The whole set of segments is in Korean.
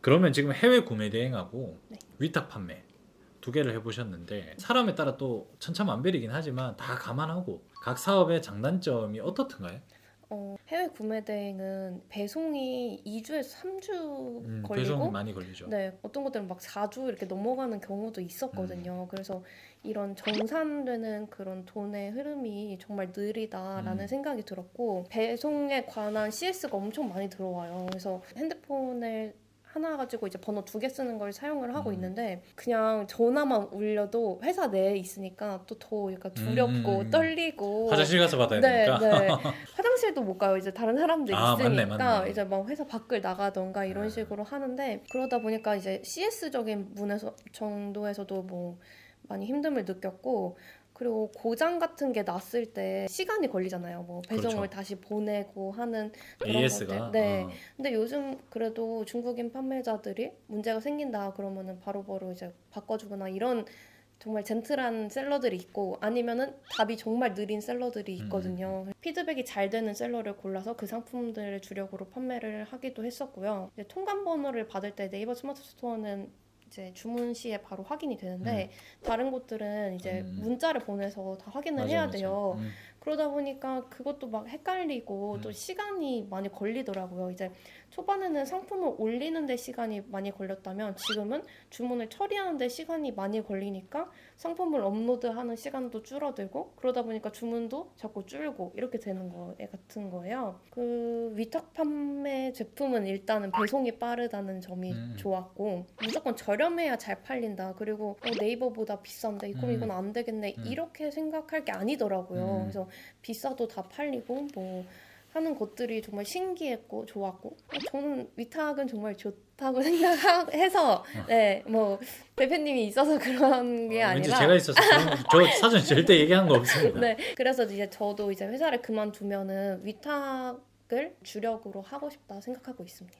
그러면 지금 해외 구매 대행하고 네. 위탁 판매 두 개를 해보셨는데 사람에 따라 또 천차만별이긴 하지만 다 감안하고 각 사업의 장단점이 어떻던가요? 해외 구매 대행은 배송이 2주에서 3주 배송이 걸리고 많이 걸리죠. 네, 어떤 것들은 막 4주 이렇게 넘어가는 경우도 있었거든요. 그래서 이런 정산되는 그런 돈의 흐름이 정말 느리다라는 생각이 들었고 배송에 관한 CS가 엄청 많이 들어와요. 그래서 핸드폰을 하나 가지고 이제 번호 2개 쓰는 걸 사용을 하고 있는데 그냥 전화만 울려도 회사 내에 있으니까 또 더 약간 두렵고 떨리고 화장실 가서 받아야 네, 되니까. 네. 화장실도 못 가요. 이제 다른 사람들 있으니까 맞네. 이제 막 회사 밖을 나가던가 이런 식으로 하는데 그러다 보니까 이제 CS적인 문에서 정도에서도 뭐 많이 힘듦을 느꼈고 그리고 고장 같은 게 났을 때 시간이 걸리잖아요. 뭐 배송을 그렇죠. 다시 보내고 하는 그런 AS가 것들. 네. 근데 요즘 그래도 중국인 판매자들이 문제가 생긴다 그러면은 바로바로 이제 바꿔주거나 이런 정말 젠틀한 셀러들이 있고 아니면은 답이 정말 느린 셀러들이 있거든요. 피드백이 잘 되는 셀러를 골라서 그 상품들을 주력으로 판매를 하기도 했었고요. 이제 통관 번호를 받을 때 네이버 스마트 스토어는 이제 주문 시에 바로 확인이 되는데 다른 곳들은 이제 문자를 보내서 다 확인을 해야 돼요. 그러다 보니까 그것도 막 헷갈리고 또 시간이 많이 걸리더라고요. 이제 초반에는 상품을 올리는 데 시간이 많이 걸렸다면 지금은 주문을 처리하는 데 시간이 많이 걸리니까 상품을 업로드하는 시간도 줄어들고 그러다 보니까 주문도 자꾸 줄고 이렇게 되는 거 같은 거예요. 그 위탁 판매 제품은 일단은 배송이 빠르다는 점이 좋았고 무조건 저렴해야 잘 팔린다. 그리고 네이버보다 비싼데 그럼 이건 안 되겠네. 이렇게 생각할 게 아니더라고요. 그래서 비싸도 다 팔리고 뭐 하는 것들이 정말 신기했고 좋았고 저는 위탁은 정말 좋다고 생각해서 네, 뭐 대표님이 있어서 그런 게 왠지 아니라 제가 있어서 저 사전 절대 얘기한 거 없습니다. 네, 그래서 이제 저도 이제 회사를 그만두면은 위탁을 주력으로 하고 싶다 생각하고 있습니다.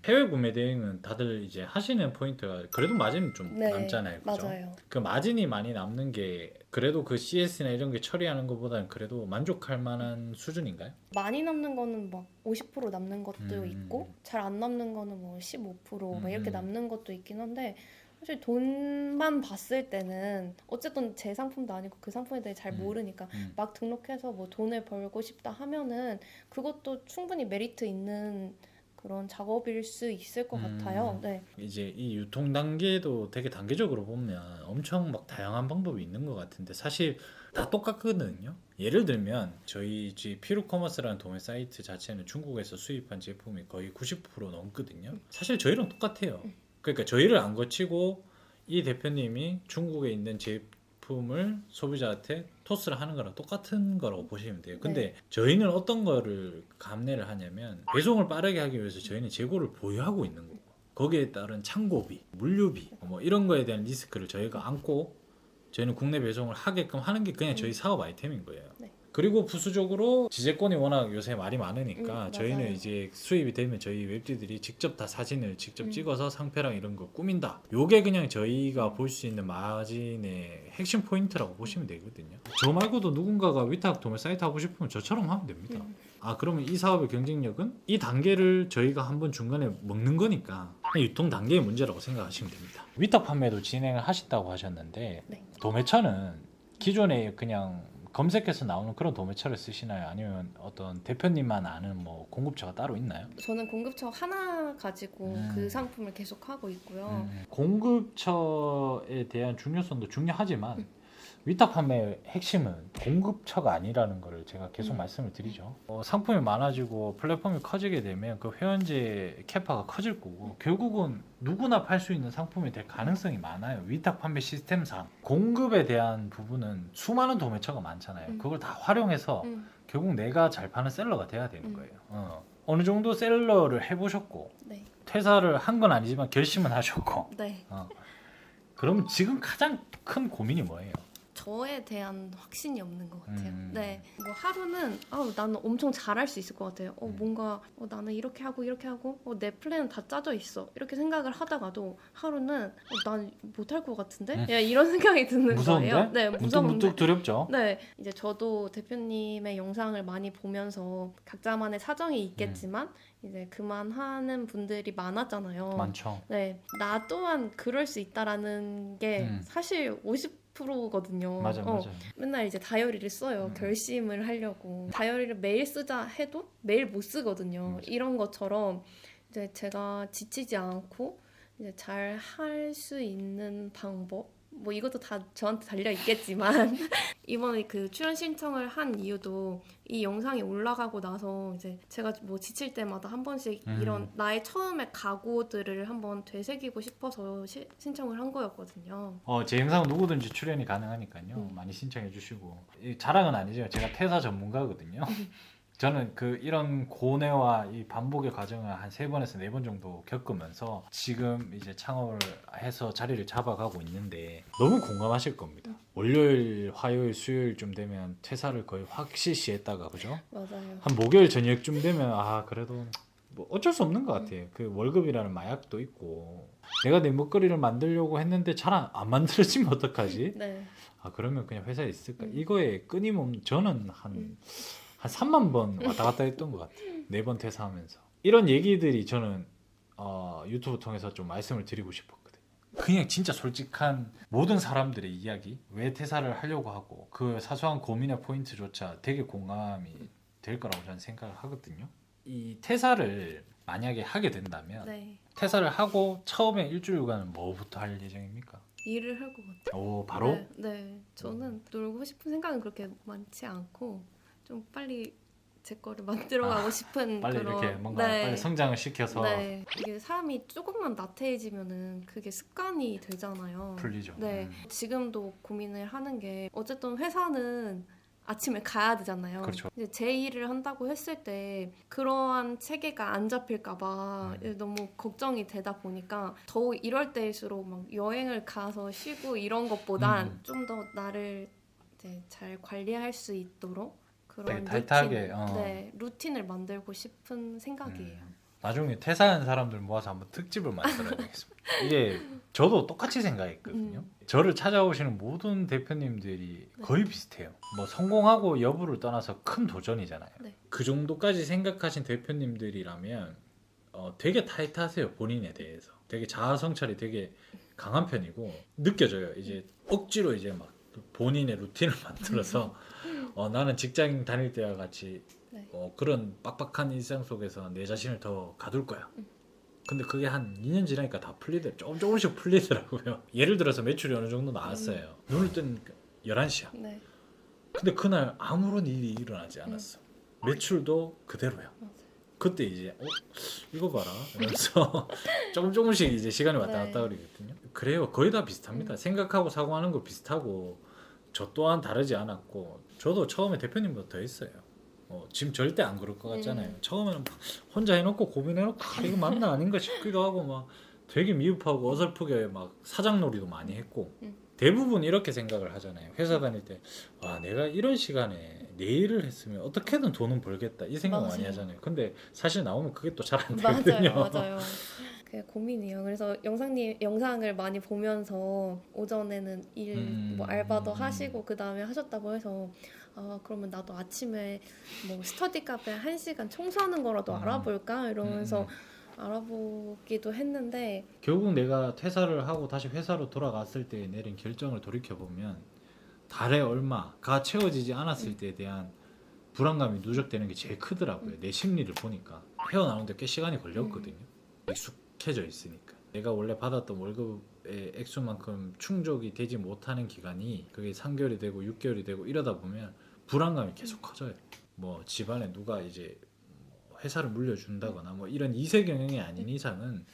해외 구매 대행은 다들 이제 하시는 포인트가 그래도 마진이 좀 네, 남잖아요, 그죠? 맞아요. 그 마진이 많이 남는 게 그래도 그 CS나 이런 게 처리하는 것보다는 그래도 만족할 만한 수준인가요? 많이 남는 거는 막 50% 남는 것도 있고 잘 안 남는 거는 뭐 15%막 이렇게 남는 것도 있긴 한데 사실 돈만 봤을 때는 어쨌든 제 상품도 아니고 그 상품에 대해 잘 모르니까 막 등록해서 뭐 돈을 벌고 싶다 하면은 그것도 충분히 메리트 있는 그런 작업일 수 있을 것 같아요. 네. 이제 이 유통 단계도 되게 단계적으로 보면 엄청 막 다양한 방법이 있는 것 같은데 사실 다 똑같거든요. 예를 들면 저희 피루커머스라는 도매 사이트 자체는 중국에서 수입한 제품이 거의 90% 넘거든요. 사실 저희랑 똑같아요. 그러니까 저희를 안 거치고 이 대표님이 중국에 있는 제품을 소비자한테 토스를 하는 거랑 똑같은 거라고 보시면 돼요. 근데 저희는 어떤 거를 감내를 하냐면 배송을 빠르게 하기 위해서 저희는 재고를 보유하고 있는 거고 거기에 따른 창고비, 물류비 뭐 이런 거에 대한 리스크를 저희가 안고 저희는 국내 배송을 하게끔 하는 게 그냥 저희 사업 아이템인 거예요. 네. 그리고 부수적으로 지재권이 워낙 요새 말이 많으니까 저희는 맞아요. 이제 수입이 되면 저희 웹디들이 직접 다 사진을 직접 찍어서 상표랑 이런 거 꾸민다. 요게 그냥 저희가 볼 수 있는 마진의 핵심 포인트라고 보시면 되거든요. 저 말고도 누군가가 위탁 도매 사이트 하고 싶으면 저처럼 하면 됩니다. 아 그러면 이 사업의 경쟁력은 이 단계를 저희가 한번 중간에 먹는 거니까 유통 단계의 문제라고 생각하시면 됩니다. 위탁 판매도 진행을 하신다고 하셨는데 네. 도매처는 기존에 그냥 검색해서 나오는 그런 도매처를 쓰시나요? 아니면 어떤 대표님만 아는 뭐 공급처가 따로 있나요? 저는 공급처 하나 가지고 그 상품을 계속 하고 있고요. 공급처에 대한 중요성도 중요하지만 위탁 판매의 핵심은 공급처가 아니라는 것을 제가 계속 말씀을 드리죠. 상품이 많아지고 플랫폼이 커지게 되면 그 회원제 캐파가 커질 거고 결국은 누구나 팔 수 있는 상품이 될 가능성이 많아요. 위탁 판매 시스템상 공급에 대한 부분은 수많은 도매처가 많잖아요. 그걸 다 활용해서 결국 내가 잘 파는 셀러가 돼야 되는 거예요. 어느 정도 셀러를 해보셨고 네. 퇴사를 한 건 아니지만 결심은 하셨고 네. 그럼 지금 가장 큰 고민이 뭐예요? 저에 대한 확신이 없는 것 같아요. 음. 네, 뭐 하루는 나는 엄청 잘할 수 있을 것 같아요. 뭔가 나는 이렇게 하고 내 플랜은 다 짜져 있어. 이렇게 생각을 하다가도 하루는 난 못할 것 같은데? 야, 이런 생각이 드는 무서운데? 거예요. 네, 무서운데. 문득 두렵죠. 네, 이제 저도 대표님의 영상을 많이 보면서 각자만의 사정이 있겠지만 이제 그만하는 분들이 많았잖아요. 많죠. 네, 나 또한 그럴 수 있다라는 게 사실 50%거든요. 맞아. 맨날 이제 다이어리를 써요. 결심을 하려고. 다이어리를 매일 쓰자 해도 매일 못 쓰거든요. 이런 것처럼 이제 제가 지치지 않고 이제 잘 할 수 있는 방법. 뭐 이것도 다 저한테 달려 있겠지만 이번에 그 출연 신청을 한 이유도 이 영상이 올라가고 나서 이제 제가 뭐 지칠 때마다 한 번씩 이런 나의 처음의 각오들을 한번 되새기고 싶어서 신청을 한 거였거든요. 제 영상 누구든지 출연이 가능하니까요. 많이 신청해 주시고. 자랑은 아니죠. 제가 퇴사 전문가거든요. 저는 이런 고뇌와 이 반복의 과정을 한 3번에서 4번 정도 겪으면서 지금 이제 창업을 해서 자리를 잡아가고 있는데 너무 공감하실 겁니다. 월요일, 화요일, 수요일쯤 되면 퇴사를 거의 확실시했다가 그죠? 맞아요. 한 목요일 저녁쯤 되면 그래도 뭐 어쩔 수 없는 것 같아요. 그 월급이라는 마약도 있고 내가 내 먹거리를 만들려고 했는데 잘 안 만들어지면 어떡하지? 네. 그러면 그냥 회사에 있을까? 이거에 끊임없는 저는 한 3만 번 왔다 갔다 했던 것 같아요. 4번 퇴사하면서. 이런 얘기들이 저는 유튜브 통해서 좀 말씀을 드리고 싶었거든요. 그냥 진짜 솔직한 모든 사람들의 이야기, 왜 퇴사를 하려고 하고 그 사소한 고민의 포인트조차 되게 공감이 될 거라고 저는 생각을 하거든요. 이 퇴사를 만약에 하게 된다면 네. 퇴사를 하고 처음에 일주일간은 뭐부터 할 예정입니까? 일을 할 것 같아요. 오, 바로? 네. 저는 놀고 싶은 생각은 그렇게 많지 않고 좀 빨리 제 거를 만들어가고 싶은 빨리 그런 이렇게 뭔가 빨리 성장을 시켜서 이게 사람이 조금만 나태해지면은 그게 습관이 되잖아요. 풀리죠. 네. 지금도 고민을 하는 게 어쨌든 회사는 아침에 가야 되잖아요. 그렇죠. 이제 제 일을 한다고 했을 때 그러한 체계가 안 잡힐까봐 너무 걱정이 되다 보니까 더 이럴 때일수록 막 여행을 가서 쉬고 이런 것보단 좀 더 나를 이제 잘 관리할 수 있도록 그런 타이트하게 루틴을 만들고 싶은 생각이에요. 나중에 퇴사한 사람들 모아서 한번 특집을 만들어야 되겠습니다. 이게 저도 똑같이 생각했거든요. 저를 찾아오시는 모든 대표님들이 거의 비슷해요. 뭐 성공하고 여부를 떠나서 큰 도전이잖아요. 네. 그 정도까지 생각하신 대표님들이라면 되게 타이트하세요. 본인에 대해서. 되게 자아 성찰이 되게 강한 편이고 느껴져요. 이제 억지로 이제 막 본인의 루틴을 만들어서 나는 직장 다닐 때와 같이 그런 빡빡한 일상 속에서 내 자신을 더 가둘 거야. 근데 그게 한 2년 지나니까 다 조금씩 풀리더라고요. 예를 들어서 매출이 어느 정도 나왔어요. 눈을 뜬 11시야. 네. 근데 그날 아무런 일이 일어나지 않았어. 매출도 그대로야. 맞아요. 그때 이제 이거 봐라 이러면서 조금씩 이제 시간이 왔다 갔다 그러거든요. 그래요. 거의 다 비슷합니다. 생각하고 사고하는 거 비슷하고 저 또한 다르지 않았고 저도 처음에 대표님보다 더 했어요. 지금 절대 안 그럴 것 같잖아요. 처음에는 막 혼자 해놓고 고민해놓고 이거 맞나 아닌가 싶기도 하고 막 되게 미흡하고 어설프게 막 사장놀이도 많이 했고 대부분 이렇게 생각을 하잖아요. 회사 다닐 때 내가 이런 시간에 내 일을 했으면 어떻게든 돈은 벌겠다 이 생각 많이 하잖아요. 근데 사실 나오면 그게 또 잘 안 되거든요. 맞아요. 그게 고민이에요. 그래서 영상을 많이 보면서 오전에는 뭐 알바도 하시고 그 다음에 하셨다고 해서 그러면 나도 아침에 뭐 스터디 카페 1시간 청소하는 거라도 알아볼까 이러면서 알아보기도 했는데 결국 내가 퇴사를 하고 다시 회사로 돌아갔을 때 내린 결정을 돌이켜보면 달에 얼마가 채워지지 않았을 때에 대한 불안감이 누적되는 게 제일 크더라고요. 내 심리를 보니까 헤어나오는데 꽤 시간이 걸렸거든요. 익숙해져 있으니까 내가 원래 받았던 월급의 액수만큼 충족이 되지 못하는 기간이 그게 3개월이 되고 6개월이 되고 이러다 보면 불안감이 계속 커져요. 뭐 집안에 누가 이제 회사를 물려준다거나 뭐 이런 이세 경영이 아닌 이상은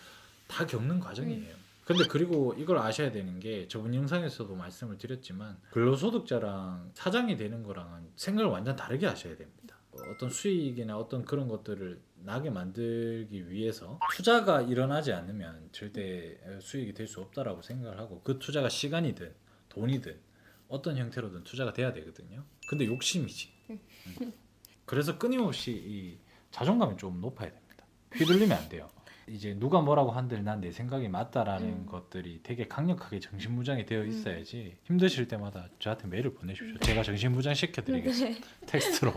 다 겪는 과정이에요. 근데 그리고 이걸 아셔야 되는 게 저번 영상에서도 말씀을 드렸지만 근로소득자랑 사장이 되는 거랑은 생각을 완전 다르게 하셔야 됩니다. 어떤 수익이나 어떤 그런 것들을 나게 만들기 위해서 투자가 일어나지 않으면 절대 수익이 될 수 없다라고 생각을 하고 그 투자가 시간이든 돈이든 어떤 형태로든 투자가 돼야 되거든요. 근데 욕심이지. 그래서 끊임없이 이 자존감이 좀 높아야 됩니다. 휘둘리면 안 돼요. 이제 누가 뭐라고 한들 난 내 생각이 맞다라는 것들이 되게 강력하게 정신무장이 되어 있어야지. 힘드실 때마다 저한테 메일을 보내십시오. 제가 정신무장 시켜드리겠습니다. 텍스트로.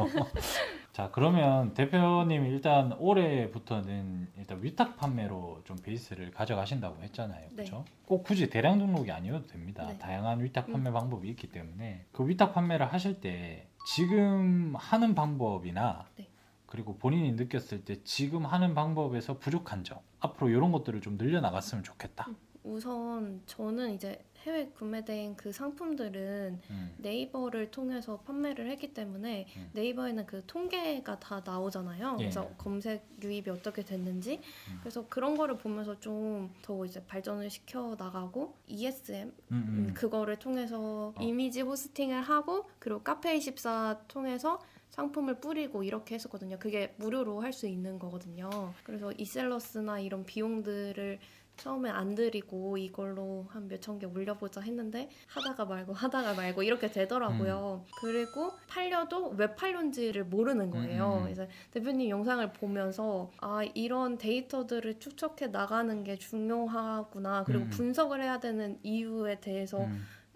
자, 그러면 대표님 일단 올해부터는 일단 위탁 판매로 좀 베이스를 가져가신다고 했잖아요. 네. 그렇죠? 꼭 굳이 대량 등록이 아니어도 됩니다. 네. 다양한 위탁 판매 방법이 있기 때문에 그 위탁 판매를 하실 때 지금 하는 방법이나 네. 그리고 본인이 느꼈을 때 지금 하는 방법에서 부족한 점, 앞으로 이런 것들을 좀 늘려나갔으면 좋겠다. 우선 저는 이제 해외 구매된 그 상품들은 네이버를 통해서 판매를 했기 때문에 네이버에는 그 통계가 다 나오잖아요. 예. 그래서 검색 유입이 어떻게 됐는지 그래서 그런 거를 보면서 좀 더 이제 발전을 시켜 나가고 ESM 그거를 통해서 이미지 호스팅을 하고 그리고 카페24 통해서 상품을 뿌리고 이렇게 했었거든요. 그게 무료로 할 수 있는 거거든요. 그래서 이셀러스나 이런 비용들을 처음에 안 들이고 이걸로 한 몇천 개 올려보자 했는데 하다가 말고 이렇게 되더라고요. 그리고 팔려도 왜 팔렸는지를 모르는 거예요. 그래서 대표님 영상을 보면서 아 이런 데이터들을 축적해 나가는 게 중요하구나. 그리고 분석을 해야 되는 이유에 대해서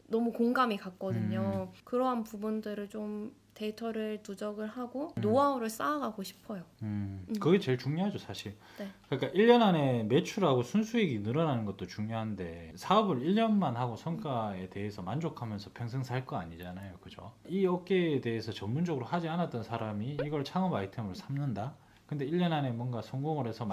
너무 공감이 갔거든요. 그러한 부분들을 좀 데이터를 누적을 하고 노하우를 쌓아가고 싶어요. 그게 제일 중요하죠, 사실. 네. 그러니까 1년 안에 매출하고 순수익이 늘어나는 것도 중요한데 사업을 1년만 하고 성과에 대해서 만족하면서 평생 살 거 아니잖아요. 그죠? 이 업계에 대해서 전문적으로 하지 않았던 사람이 이걸 창업 아이템으로 삼는다? 근데 1년 안에 뭔가 성공을 해서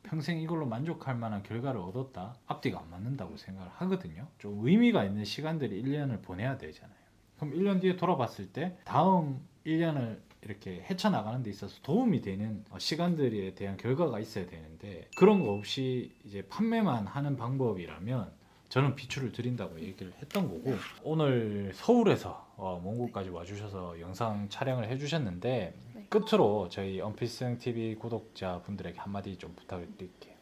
평생 이걸로 만족할 만한 결과를 얻었다? 앞뒤가 안 맞는다고 생각을 하거든요. 좀 의미가 있는 시간들이 1년을 보내야 되잖아요. 그럼 1년 뒤에 돌아봤을 때 다음 1년을 이렇게 헤쳐나가는 데 있어서 도움이 되는 시간들에 대한 결과가 있어야 되는데 그런 거 없이 이제 판매만 하는 방법이라면 저는 비추를 드린다고 얘기를 했던 거고 오늘 서울에서 몽고까지 와주셔서 영상 촬영을 해주셨는데 네. 끝으로 저희 언피싱TV 구독자분들에게 한마디 좀 부탁을 드릴게요.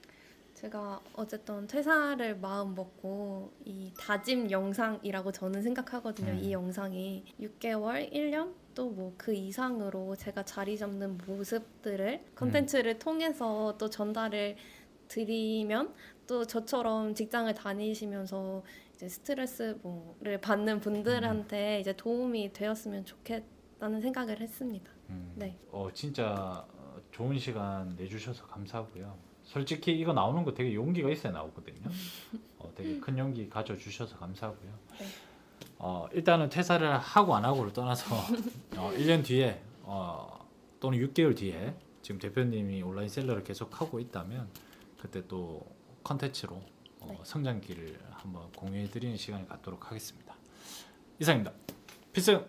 제가 어쨌든 퇴사를 마음 먹고 이 다짐 영상이라고 저는 생각하거든요. 이 영상이 6개월, 1년 또 뭐 그 이상으로 제가 자리 잡는 모습들을 컨텐츠를 통해서 또 전달을 드리면 또 저처럼 직장을 다니시면서 이제 스트레스를 받는 분들한테 이제 도움이 되었으면 좋겠다는 생각을 했습니다. 네. 진짜 좋은 시간 내주셔서 감사하고요. 솔직히 이거 나오는 거 되게 용기가 있어야 나오거든요. 되게 큰 용기 가져주셔서 감사하고요. 네. 일단은 퇴사를 하고 안 하고를 떠나서 1년 뒤에 또는 6개월 뒤에 지금 대표님이 온라인 셀러를 계속 하고 있다면 그때 또 컨텐츠로 네. 성장기를 한번 공유해 드리는 시간을 갖도록 하겠습니다. 이상입니다. 필승!